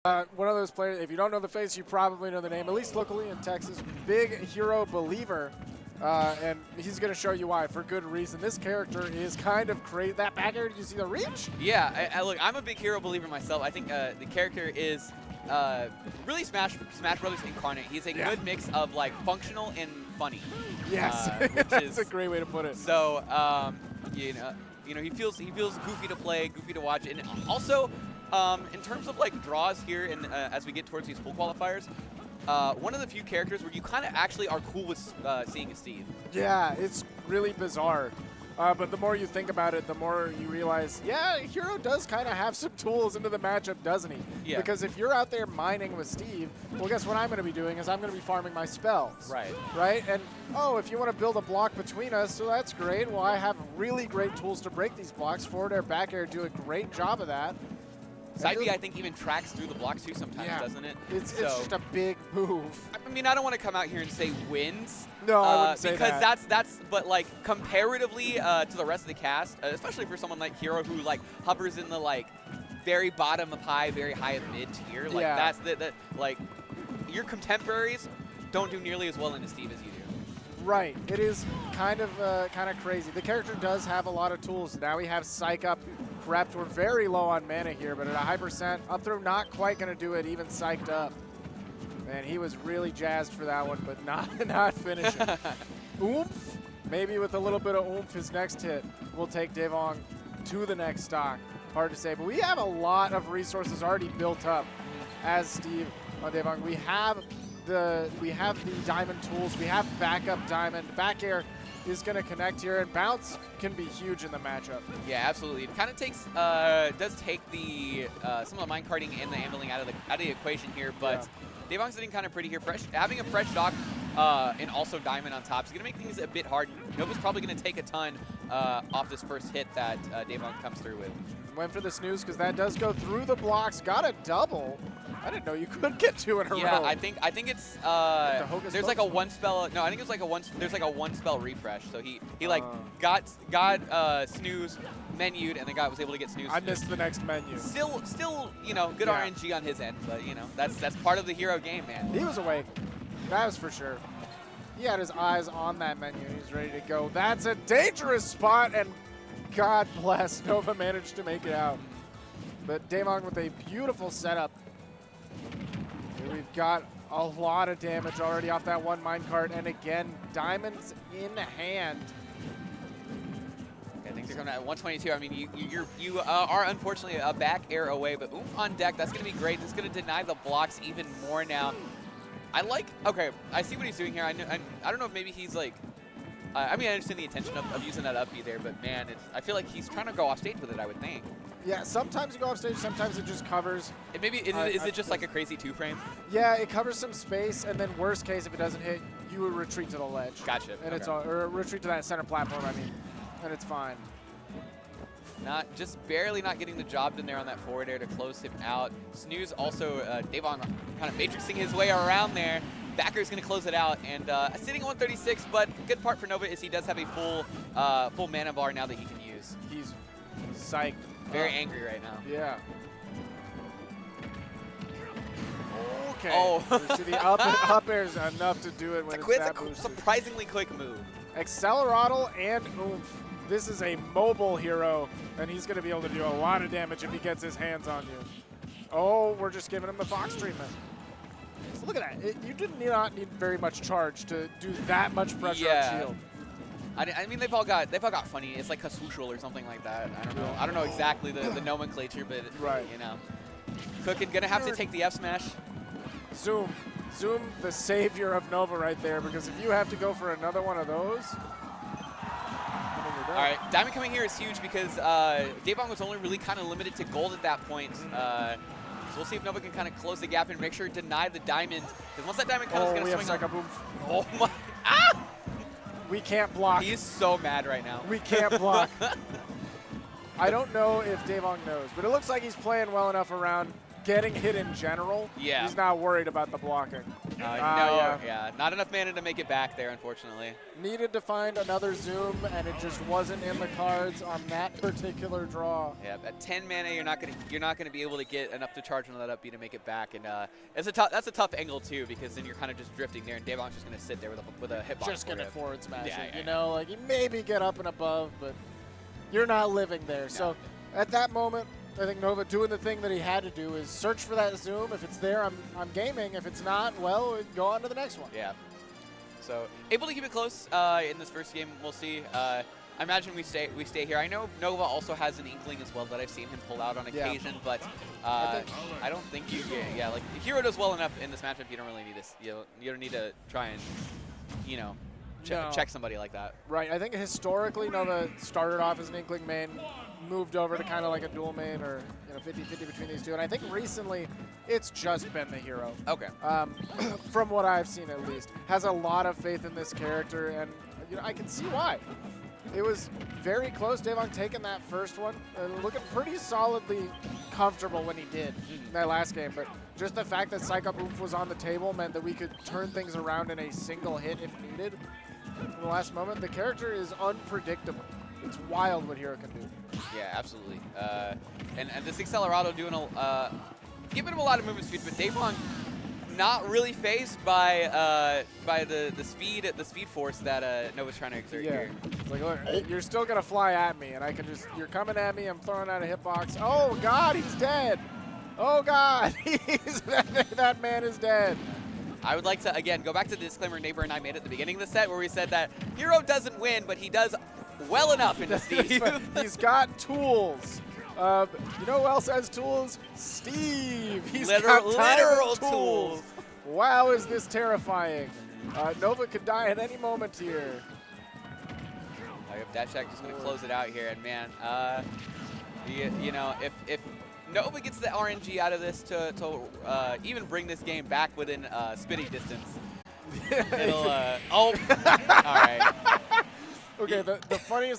One of those players, if you don't know the face, you probably know the name, at least locally in Texas. Big hero believer, and he's going to show you why, for good reason. This character is kind of crazy. That back air, did you see the reach? Yeah, look, I'm a big hero believer myself. I think the character is really Smash Brothers incarnate. He's a good mix of like functional and funny. Yes, that's a great way to put it. So, you know, he feels goofy to play, goofy to watch, and also. In terms of like draws here, and as we get towards these full qualifiers, one of the few characters where you kind of actually are cool with seeing is Steve. Yeah, it's really bizarre. But the more you think about it, the more you realize, yeah, Hero does kind of have some tools into the matchup, doesn't he? Yeah. Because if you're out there mining with Steve, well, guess what I'm going to be doing is I'm going to be farming my spells. Right. Right? And, oh, if you want to build a block between us, so that's great. Well, I have really great tools to break these blocks. Forward air, back air do a great job of that. Side B, I think, even tracks through the blocks too sometimes, doesn't it? It's just a big move. I mean, I don't want to come out here and say wins. No, I wouldn't say because that. but like comparatively to the rest of the cast, especially for someone like Hero who like hovers in the like very bottom of high, very high of mid tier, like that's the like your contemporaries don't do nearly as well into Steve as you do. Right. It is kind of crazy. The character does have a lot of tools. Now we have Psych Up prepped. We're very low on mana here, but at a high percent, up throw not quite going to do it, even Psyched Up. Man, he was really jazzed for that one, but not finishing. Oomph. Maybe with a little bit of oomph, his next hit will take Daveong to the next stock. Hard to say, but we have a lot of resources already built up as Steve on Daveong. We have the diamond tools. We have backup diamond. Back air is going to connect here, and bounce can be huge in the matchup. Yeah, absolutely. It kind of takes does take the some of the mine carting and the ambling out of the equation here, but Daveong's sitting kind of pretty here. Having a fresh stock and also diamond on top is going to make things a bit hard. Nova's probably going to take a ton off this first hit that Daveong comes through with. Went for the snooze because that does go through the blocks. Got a double. I didn't know you could get two in a row. Yeah, I think it's there's like a one spell. No, I think it's like there's like a one spell refresh. So he like got snooze menued and then was able to get snooze. I missed the next menu. Still you know, good RNG on his end, but you know that's part of the hero game, man. He was awake. That was for sure. He had his eyes on that menu. He's ready to go. That's a dangerous spot, and God bless, Nova managed to make it out. But Daveong with a beautiful setup. Here we've got a lot of damage already off that one minecart, and again, diamonds in hand. I think they're coming at 122. I mean, you are unfortunately a back air away, but oomph on deck. That's going to be great. This is going to deny the blocks even more now. Okay, I see what he's doing here. I don't know if maybe he's like, I mean, I understand the intention of using that up B there, but man, I feel like he's trying to go off stage with it, I would think. Yeah, sometimes you go off stage, sometimes it just covers. Is it just like a crazy two-frame? Yeah, it covers some space, and then worst case, if it doesn't hit, you would retreat to the ledge. Gotcha. And it's all, or retreat to that center platform, I mean, and it's fine. Just barely not getting the job done there on that forward air to close him out. Snooze also, Daveong kind of matrixing his way around there. Backer's going to close it out, and sitting at 136, but good part for Nova is he does have a full mana bar now that he can use. He's psyched. Very angry right now. Yeah. Okay. Oh. See, the up air is enough to do it when it's that boosted. Surprisingly quick move. Acceleratl and oomph. This is a mobile hero, and he's going to be able to do a lot of damage if he gets his hands on you. Oh, we're just giving him the Fox treatment. So look at that. You did not need very much charge to do that much pressure on shield. I mean, they've all got funny. It's like Kasushul or something like that. I don't know. I don't know exactly the nomenclature, but you know, Cookin gonna have to take the F smash. Zoom, the savior of Nova right there, because if you have to go for another one of those. All right, diamond coming here is huge because Daveong was only really kind of limited to gold at that point. So we'll see if Nova can kind of close the gap and make sure to deny the diamond. Because once that diamond comes, it's going to swing up. Oh my! Ah! We can't block. He is so mad right now. We can't block. I don't know if Daveong knows, but it looks like he's playing well enough around getting hit in general. Yeah. He's not worried about the blocking. Yeah, not enough mana to make it back there, unfortunately. Needed to find another zoom, and it just wasn't in the cards on that particular draw. Yeah, at 10 mana, you're not gonna be able to get enough to charge and let up B to make it back, and that's a tough angle too, because then you're kind of just drifting there, and Daveong's just gonna sit there with a hitbox. Just gonna forward smash Yeah, it, yeah, you know, like you maybe get up and above, but you're not living there. No. So at that moment, I think Nova doing the thing that he had to do is search for that zoom. If it's there, I'm gaming. If it's not, well, go on to the next one. Yeah. So able to keep it close in this first game. We'll see. I imagine we stay here. I know Nova also has an inkling as well that I've seen him pull out on occasion, but I don't think you. Yeah, like Hero does well enough in this matchup. You don't really need this. You don't need to try and, you know, check somebody like that. Right. I think historically Nova started off as an inkling main, moved over to kind of like a dual main, or 50-50 between these two. And I think recently it's just been the Hero. Okay. From what I've seen at least, has a lot of faith in this character, and I can see why. It was very close. Daveong taking that first one, looking pretty solidly comfortable when he did in that last game. But just the fact that Psych Up Oomph was on the table meant that we could turn things around in a single hit if needed. In the last moment, the character is unpredictable. It's wild what Hero can do. Yeah, absolutely. And this Accelerado doing giving him a lot of movement speed, but Daveong not really phased by the speed force that Nova's trying to exert here. It's like, look, you're still gonna fly at me, and I can just, you're coming at me, I'm throwing out a hitbox. Oh God, he's dead. Oh God, that man is dead. I would like to, again, go back to the disclaimer Neighbor and I made at the beginning of the set where we said that Hero doesn't win, but he does well enough in Steve. He's got tools. You know who else has tools? Steve. He's got literal tools. Wow, is this terrifying. Nova could die at any moment here. Dash Shack just going to close it out here, and man, you know, if Nova gets the RNG out of this to even bring this game back within spitting distance, it'll, all right. Okay, the funniest